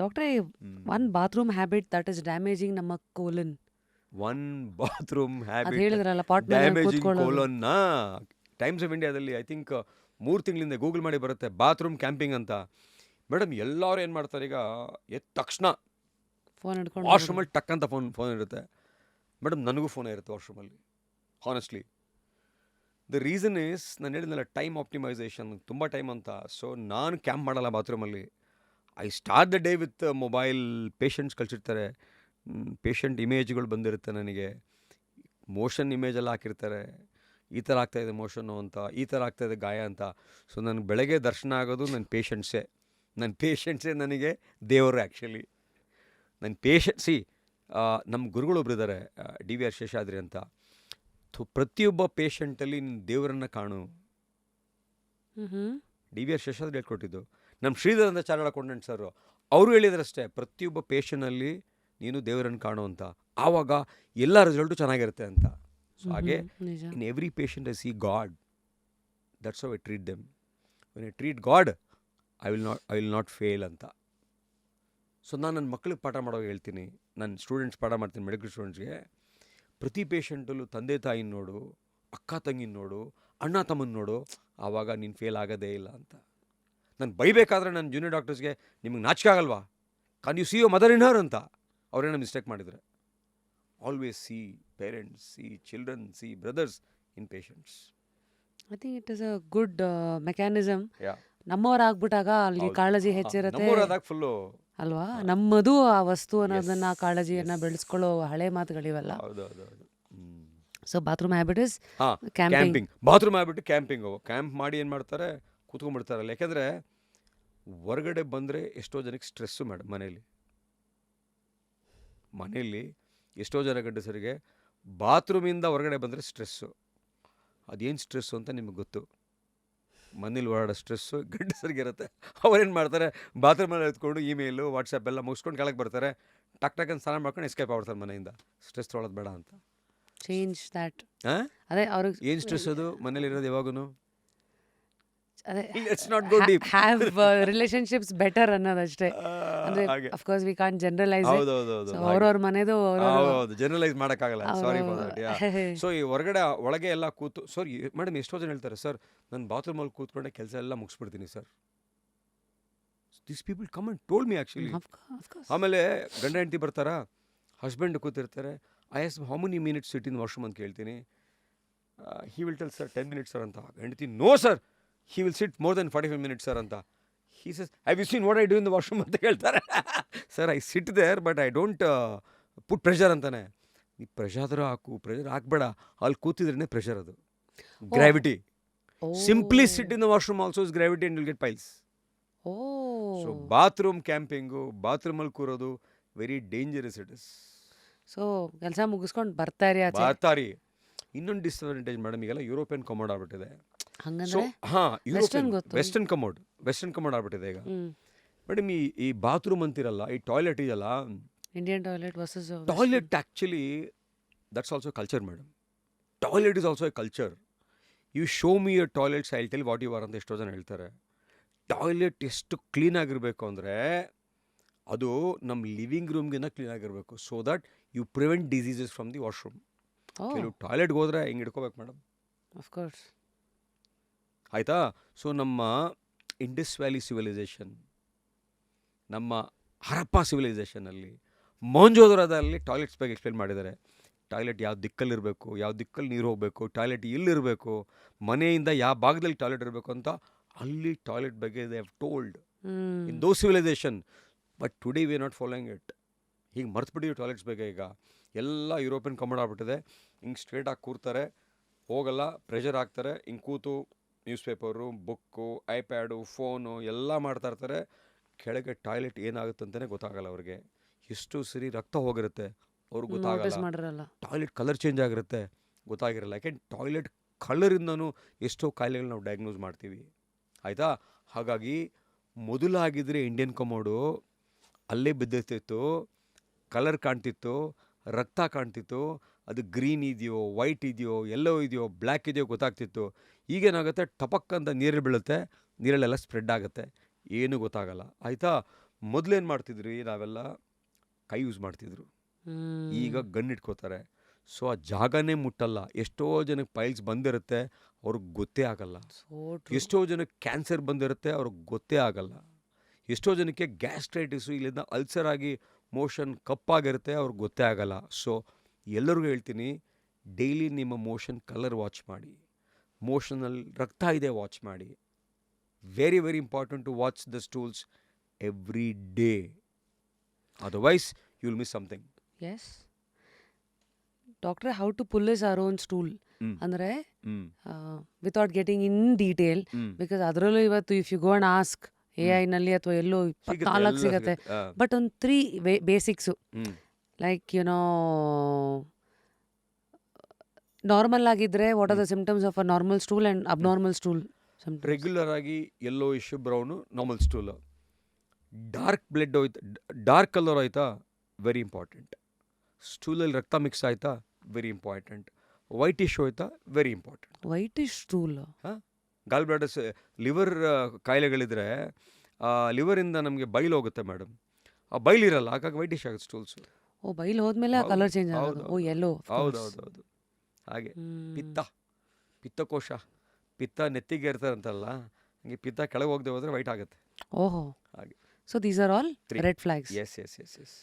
ಡಾಕ್ಟ್ರೇ, one bathroom habit that is damaging ನಮ್ಮ colon. One bathroom ಅದು ಹ್ಯಾಬಿಟ್ ಹೇಳಿದ್ರಲ್ಲ, ಪಾಟ್ ಮೇಲೆ ಡ್ಯಾಮೇಜಿಂಗ್ ಕೂತ್ಕೊಳ್ಳೋದು. ಕೋಲನ್ನ ಟೈಮ್ಸ್ ಆಫ್ ಇಂಡಿಯಾದಲ್ಲಿ ಐ ಥಿಂಕ್ 3 ತಿಂಗಳಿಂದ ಗೂಗಲ್ ಮಾಡಿ ಬರುತ್ತೆ ಬಾತ್ರೂಮ್ ಕ್ಯಾಂಪಿಂಗ್ ಅಂತ. ಮೇಡಮ್ ಎಲ್ಲರೂ ಏನು ಮಾಡ್ತಾರೆ ಈಗ, ಎದ್ದ ತಕ್ಷಣ ಫೋನ್ ಹಿಡ್ಕೊಂಡು ವಾಶ್ರೂಮಲ್ಲಿ ಟಕ್ ಅಂತ ಫೋನ್ ಇರುತ್ತೆ. ಮೇಡಮ್ ನನಗೂ ಫೋನೇ ಇರುತ್ತೆ ವಾಶ್ರೂಮಲ್ಲಿ, ಹಾನೆಸ್ಟ್ಲಿ. ದ ರೀಸನ್ ಈಸ್, ನಾನು ಹೇಳಿದ್ನಲ್ಲ ಟೈಮ್ ಆಪ್ಟಿಮೈಸೇಷನ್, ತುಂಬ ಟೈಮ್ ಅಂತ. ಸೊ ನಾನು ಕ್ಯಾಂಪ್ ಮಾಡಲ್ಲ ಬಾತ್ರೂಮಲ್ಲಿ. I start the day with mobile. Patients ಕಳಿಸಿರ್ತಾರೆ, ಪೇಷಂಟ್ ಇಮೇಜ್ಗಳು ಬಂದಿರುತ್ತೆ ನನಗೆ, ಮೋಷನ್ ಇಮೇಜೆಲ್ಲ ಹಾಕಿರ್ತಾರೆ, ಈ ಥರ ಆಗ್ತಾಯಿದೆ ಮೋಷನ್ನು ಅಂತ, ಈ ಥರ ಆಗ್ತಾಯಿದೆ ಗಾಯ ಅಂತ. ಸೊ ನನಗೆ ಬೆಳಗ್ಗೆ ದರ್ಶನ ಆಗೋದು ನನ್ನ ಪೇಷಂಟ್ಸೇ ನನಗೆ ದೇವರು ಆ್ಯಕ್ಚುಲಿ. ನನ್ನ ನಮ್ಮ ಗುರುಗಳೊಬ್ರು ಇದ್ದಾರೆ, DVR ಶೇಷಾದ್ರಿ ಅಂತ. ಪ್ರತಿಯೊಬ್ಬ ಪೇಷಂಟಲ್ಲಿ ನೀನು ದೇವರನ್ನು ಕಾಣು. DVR ಶೇಷಾದ್ರಿ ಹೇಳ್ಕೊಟ್ಟಿದ್ದು. ನಮ್ಮ ಶ್ರೀಧರ್ ಅಂತ ಚಾರಣ ಕೊಂಡಂಟ್ ಸರ್, ಅವರು ಹೇಳಿದ್ರಷ್ಟೇ, ಪ್ರತಿಯೊಬ್ಬ ಪೇಷಂಟಲ್ಲಿ ನೀನು ದೇವರನ್ನು ಕಾಣು ಅಂತ. ಆವಾಗ ಎಲ್ಲ ರಿಸಲ್ಟು ಚೆನ್ನಾಗಿರುತ್ತೆ ಅಂತ. ಸೊ ಹಾಗೆ in every patient I C god. That's how I treat them. When I treat god, I will not fail ಅಂತ. ಸೊ ನಾನು ನನ್ನ ಮಕ್ಕಳಿಗೆ ಪಾಠ ಮಾಡೋವಾಗ ಹೇಳ್ತೀನಿ, ನನ್ನ ಸ್ಟೂಡೆಂಟ್ಸ್ ಪಾಠ ಮಾಡ್ತೀನಿ, ಮೆಡಿಕಲ್ ಸ್ಟೂಡೆಂಟ್ಸ್ಗೆ, ಪ್ರತಿ ಪೇಷಂಟಲ್ಲೂ ತಂದೆ ತಾಯಿನ ನೋಡು, ಅಕ್ಕ ತಂಗಿನ ನೋಡು, ಅಣ್ಣ ತಮ್ಮನ ನೋಡು, ಆವಾಗ ನೀನು ಫೇಲ್ ಆಗೋದೇ ಇಲ್ಲ ಅಂತ. ನಾನು ಬೈಬೇಕಾದ್ರೆ ನನ್ನ ಜೂನಿಯರ್ ಡಾಕ್ಟರ್ಸ್ಗೆ, ನಿಮಗೆ ನಾಚಿಕೆ ಆಗಲ್ವಾ, can you see your mother in her ಅಂತ, ಅವರೇನೋ ಮಿಸ್ಟೇಕ್ ಮಾಡಿದರೆ. Always see parents, see children, see brothers in patients. I think it is a good mechanism. Yeah, ನಮ್ಮವರಾಗ್ಬಿಟ್ಟಾಗ ಅಲ್ಲಿ ಕಾಳಜಿ ಹೆಚ್ಚಿರುತ್ತೆ ನಮ್ಮೂರಾದಾಗ ಫುಲ್ಲು ಅಲ್ವಾ. ನಮ್ಮದು ಆ ವಸ್ತು ಅನ್ನೋದನ್ನ, ಕಾಳಜಿಯನ್ನ ಬೆಳೆಸ್ಕೊಳ್ಳೋ ಹಳೆ ಮಾತುಗಳಿವೆಲ್ಲ. ಹೌದು. So bathroom habit is camping. Camping, bathroom ಆಗ್ಬಿಟ್ಟು ಕ್ಯಾಂಪಿಂಗು. ಕ್ಯಾಂಪ್ ಮಾಡಿ ಏನು ಮಾಡ್ತಾರೆ, ಕೂತ್ಕೊಂಡ್ಬಿಡ್ತಾರಲ್ಲ. ಯಾಕೆಂದರೆ ಹೊರಗಡೆ ಬಂದರೆ ಎಷ್ಟೋ ಜನಕ್ಕೆ ಸ್ಟ್ರೆಸ್ಸು ಮೇಡಮ್. ಮನೆಯಲ್ಲಿ ಎಷ್ಟೋ ಜನ ಗಂಡಸರಿಗೆ ಬಾತ್ರೂಮಿಂದ ಹೊರಗಡೆ ಬಂದರೆ ಸ್ಟ್ರೆಸ್ಸು. ಅದೇನು ಸ್ಟ್ರೆಸ್ಸು ಅಂತ ನಿಮಗೆ ಗೊತ್ತು. ಮನೇಲಿ ಓಡಾಡೋ ಸ್ಟ್ರೆಸ್ಸು ಗಂಡಸರಿಗೆ ಇರುತ್ತೆ. ಅವ್ರೇನು ಮಾಡ್ತಾರೆ, ಬಾತ್ರೂಮಲ್ಲಿ ಎತ್ಕೊಂಡು ಇಮೇಲು ವಾಟ್ಸಪ್ ಎಲ್ಲ ಮುಗಿಸ್ಕೊಂಡು ಕೆಳಗೆ ಬರ್ತಾರೆ, ಟಕ್ ಅಂತ ಸ್ನಾನ ಮಾಡ್ಕೊಂಡು ಎಸ್ಕೇಪ್ ಆಗ್ಬಿಡ್ತಾರೆ ಮನೆಯಿಂದ. ಸ್ಟ್ರೆಸ್ ತೊಗೊಳೋದು ಬೇಡ ಅಂತ. Change that. ಹಾಂ, ಅದೇ ಅವ್ರಿಗೆ ಏನು ಸ್ಟ್ರೆಸ್ ಅದು ಮನೇಲಿರೋದು ಯಾವಾಗೂ. ಅದೇ let's not go deep. Have relationships better ಅನ್ನೋದಷ್ಟೇ. ಅಂದ್ರೆ of course we can't generalise. ಹೌದು, ಅವ್ರವ್ರ ಮನೆದು ಹೌದು, ಜನರಲೈಸ್ ಮಾಡೋಕ್ಕಾಗಲ್ಲ. Sorry for that. ಸೊ ಈ ಒಳಗೆ ಎಲ್ಲ ಕೂತು, ಸರ್ ಮೇಡಮ್ ಎಷ್ಟೋ ಜನ ಹೇಳ್ತಾರೆ, ಸರ್ ನಾನು ಬಾತ್ರೂಮಲ್ಲಿ ಕೂತ್ಕೊಂಡೆ ಕೆಲಸ ಎಲ್ಲ ಮುಗಿಸ್ಬಿಡ್ತೀನಿ sir. This people come and told me actually. ಆಮೇಲೆ ಗಂಡ ಹೆಂಡತಿ ಬರ್ತಾರಾ, ಹಸ್ಬೆಂಡ್ ಕೂತಿರ್ತಾರೆ, I ask how many minutes sit in washroom ಅಂತ ಕೇಳ್ತೀನಿ. He will tell sir 10 minutes sir ಅಂತ. ಹೆಂಡತಿ, no sir, he will sit more than 45 minutes sir ಅಂತ. He says, have you seen what I do in the washroom ಅಂತ ಹೇಳ್ತಾರೆ. Sir I sit there but I don't put pressure ಅಂತಾನೆ. ನೀ pressure ಹಾಕಬೇಡ, ಅಲ್ಲಿ ಕೂತಿದ್ರೇ ಪ್ರೆಷರ್. ಅದು gravity. Simply sit in the washroom also is gravity and will get piles. So bathroom camping, ಬಾತ್ರೂಮಲ್ಲಿ ಕೂರೋದು very dangerous it is. So ಕೆಲಸ ಮುಗಿಸ್ಕೊಂಡು ಬರ್ತಾರಿ. ಇನ್ನೊಂದು ಡಿಸ್ಅಡ್ವಾಂಟೇಜ್ ಮೇಡಮ್, ಈಗೆಲ್ಲ ಯುರೋಪಿಯನ್ ಕಮೋಡ್ ಆಗ್ಬಿಟ್ಟಿದೆ. ಹಂಗಂದ್ರೆ ವೆಸ್ಟರ್ನ್ ಕಮೋಡ್ ಆಗ್ಬಿಟ್ಟಿದೆ ಈಗ ಮೇಡಮ್. ಈ ಬಾತ್ರೂಮ್ ಅಂತಿರಲ್ಲ, ಈ ಟಾಯ್ಲೆಟ್ ಇದೆಯಲ್ಲ, Indian toilet versus toilet actually that's also culture madam. Toilet is also a culture. You show me your toilets, I tell what you are ಅಂತ ಎಷ್ಟೋ ಜನ ಹೇಳ್ತಾರೆ. ಟಾಯ್ಲೆಟ್ ಎಷ್ಟು ಕ್ಲೀನಾಗಿರಬೇಕು ಅಂದರೆ, ಅದು ನಮ್ಮ ಲಿವಿಂಗ್ ರೂಮ್ಗಿನ್ನ ಕ್ಲೀನಾಗಿರಬೇಕು, so that you prevent diseases from the washroom. ಕೆಲವು ಟಾಯ್ಲೆಟ್ಗೆ ಹೋದರೆ ಹಿಂಗೆ ಹಿಡ್ಕೋಬೇಕು ಮೇಡಮ್. ಆಫ್ಕೋರ್ಸ್. ಆಯಿತಾ. ಸೊ ನಮ್ಮ ಇಂಡಸ್ ವ್ಯಾಲಿ ಸಿವಿಲೈಸೇಷನ್, ನಮ್ಮ ಹರಪ್ಪ ಸಿವಿಲೈಸೇಷನಲ್ಲಿ, ಮೊಹೆಂಜೊದಾರೋದಲ್ಲಿ ಟಾಯ್ಲೆಟ್ಸ್ ಬಗ್ಗೆ ಎಕ್ಸ್ಪ್ಲೇನ್ ಮಾಡಿದ್ದಾರೆ. ಟಾಯ್ಲೆಟ್ ಯಾವ ದಿಕ್ಕಲ್ಲಿರಬೇಕು, ಯಾವ ದಿಕ್ಕಲ್ಲಿ ನೀರು ಹೋಗಬೇಕು, ಟಾಯ್ಲೆಟ್ ಎಲ್ಲಿರಬೇಕು, ಮನೆಯಿಂದ ಯಾವ ಭಾಗದಲ್ಲಿ ಟಾಯ್ಲೆಟ್ ಇರಬೇಕು ಅಂತ ಅಲ್ಲಿ ಟಾಯ್ಲೆಟ್ ಬಗ್ಗೆ they have told in those civilisation. But today we are not following it. ಹೀಗೆ ಮರ್ತ್ಬಿಟ್ಟಿವಿ ಟಾಯ್ಲೆಟ್ಸ್ ಬಗ್ಗೆ. ಈಗ ಎಲ್ಲ ಯುರೋಪಿಯನ್ ಕಮೋಡ್ ಆಗ್ಬಿಟ್ಟಿದೆ. ಹಿಂಗೆ ಸ್ಟ್ರೇಟಾಗಿ ಕೂರ್ತಾರೆ, ಹೋಗಲ್ಲ, ಪ್ರೆಷರ್ ಹಾಕ್ತಾರೆ, ಹಿಂಗೆ ಕೂತು news paper, book, iPad, phone ಎಲ್ಲ ಮಾಡ್ತಾ ಇರ್ತಾರೆ. ಕೆಳಗೆ ಟಾಯ್ಲೆಟ್ ಏನಾಗುತ್ತೆ ಅಂತಲೇ ಗೊತ್ತಾಗಲ್ಲ ಅವ್ರಿಗೆ. ಎಷ್ಟು ಸರಿ ರಕ್ತ ಹೋಗಿರುತ್ತೆ ಅವ್ರಿಗೆ ಗೊತ್ತಾಗಲ್ಲ. ಟಾಯ್ಲೆಟ್ ಕಲರ್ ಚೇಂಜ್ ಆಗಿರುತ್ತೆ, ಗೊತ್ತಾಗಿರಲ್ಲ. ಯಾಕೆ ಟಾಯ್ಲೆಟ್ ಕಲರಿಂದನೂ ಎಷ್ಟೋ ಕಾಯಿಲೆಗಳು ನಾವು ಡಯಾಗ್ನೋಸ್ ಮಾಡ್ತೀವಿ. ಆಯಿತಾ. ಹಾಗಾಗಿ ಮೊದಲಾಗಿದ್ದರೆ ಇಂಡಿಯನ್ ಕಮೋಡು ಅಲ್ಲೇ ಬಿದ್ದಿರ್ತಿತ್ತು, ಕಲರ್ ಕಾಣ್ತಿತ್ತು, ರಕ್ತ ಕಾಣ್ತಿತ್ತು, ಅದು ಗ್ರೀನ್ ಇದೆಯೋ, ವೈಟ್ ಇದೆಯೋ, ಎಲ್ಲೋ ಇದೆಯೋ, ಬ್ಲ್ಯಾಕ್ ಇದೆಯೋ ಗೊತ್ತಾಗ್ತಿತ್ತು. ಈಗೇನಾಗುತ್ತೆ, ಟಪಕ್ಕಂತ ನೀರಲ್ಲಿ ಬೀಳುತ್ತೆ, ನೀರಲ್ಲೆಲ್ಲ ಸ್ಪ್ರೆಡ್ ಆಗುತ್ತೆ, ಏನೂ ಗೊತ್ತಾಗಲ್ಲ. ಆಯಿತಾ. ಮೊದಲೇನು ಮಾಡ್ತಿದ್ರಿ ನಾವೆಲ್ಲ ಕೈ ಯೂಸ್ ಮಾಡ್ತಿದ್ರು, ಈಗ ಗನ್ ಇಟ್ಕೋತಾರೆ. ಸೊ ಆ ಜಾಗನೇ ಮುಟ್ಟಲ್ಲ. ಎಷ್ಟೋ ಜನಕ್ಕೆ ಪೈಲ್ಸ್ ಬಂದಿರುತ್ತೆ, ಅವ್ರಿಗೆ ಗೊತ್ತೇ ಆಗಲ್ಲ. ಎಷ್ಟೋ ಜನಕ್ಕೆ ಕ್ಯಾನ್ಸರ್ ಬಂದಿರುತ್ತೆ, ಅವ್ರಿಗೆ ಗೊತ್ತೇ ಆಗಲ್ಲ. ಎಷ್ಟೋ ಜನಕ್ಕೆ ಗ್ಯಾಸ್ಟ್ರೈಟಿಸು ಇಲ್ಲಿಂದ ಅಲ್ಸರ್ ಆಗಿ ಮೋಷನ್ ಕಪ್ಪಾಗಿರುತ್ತೆ, ಅವ್ರಿಗೆ ಗೊತ್ತೇ ಆಗಲ್ಲ. ಸೊ ಎಲ್ಲರಿಗೂ ಹೇಳ್ತೀನಿ, ಡೈಲಿ ನಿಮ್ಮ ಮೋಷನ್ ಕಲರ್ ವಾಚ್ ಮಾಡಿ, ಮೋಷನಲ್ಲಿ ರಕ್ತ ಇದೆ ವಾಚ್ ಮಾಡಿ. Very very important to watch the stools every day, otherwise you will miss something. Yes ಡಾಕ್ಟ್ರೆ, how to pull is our own stool ಅಂದರೆ without getting in detail, because ಅದರಲ್ಲೂ ಇವತ್ತು if you go and ask AI-ನಲ್ಲಿ ಅಥವಾ ಎಲ್ಲೋ 24 ಸಿಗುತ್ತೆ. But ಒಂದು 3 basics, like you know normal ಆಗಿದ್ರೆ what are the symptoms of a normal stool and abnormal stool. Regular ಆಗಿ yellowish brown normal stool. Dark blood ಹೋಯ್ತು, ಡಾರ್ಕ್ ಕಲರ್ ಆಯ್ತಾ, very important. ಸ್ಟೂಲಲ್ಲಿ ರಕ್ತ ಮಿಕ್ಸ್ ಆಯ್ತಾ, ವೆರಿ ಇಂಪಾರ್ಟೆಂಟ್. ವೈಟ್ ಇಶ್ಯೂ ಆಯ್ತಾ, very important. White ಇಶ್ stool, ಗಾಲ್ ಬ್ಲಾಡರ್ಸ್, liver ಕಾಯಿಲೆಗಳಿದ್ರೆ ಲಿವರಿಂದ ನಮಗೆ ಬೈಲ್ ಹೋಗುತ್ತೆ madam. ಆ ಬೈಲ್ ಇರಲ್ಲ, ಹಾಗಾಗಿ ವೈಟ್ ಇಶ್ ಆಗುತ್ತೆ ಸ್ಟೂಲ್ಸು. ಓ ಬೈಲ್ ಹೋದ್ಮೇಲೆ ಕಲರ್ ಚೇಂಜ್ ಆಗೋದು. ಓ ಎಲ್ಲೋ, ಹೌದು. ಹಾಗೆ ಪಿತ್ತಕೋಶ, ಪಿತ್ತ ನೆತ್ತಿಗೆ ಇರ್ತಾರಂತಲ್ಲ, ಹಂಗೆ ಪಿತ್ತ ಕೆಳಗೆ ಹೋಗದೆ ಹೋದ್ರೆ ವೈಟ್ ಆಗುತ್ತೆ. ಓಹೋ, ಹಾಗೆ. So these are all red flags. S.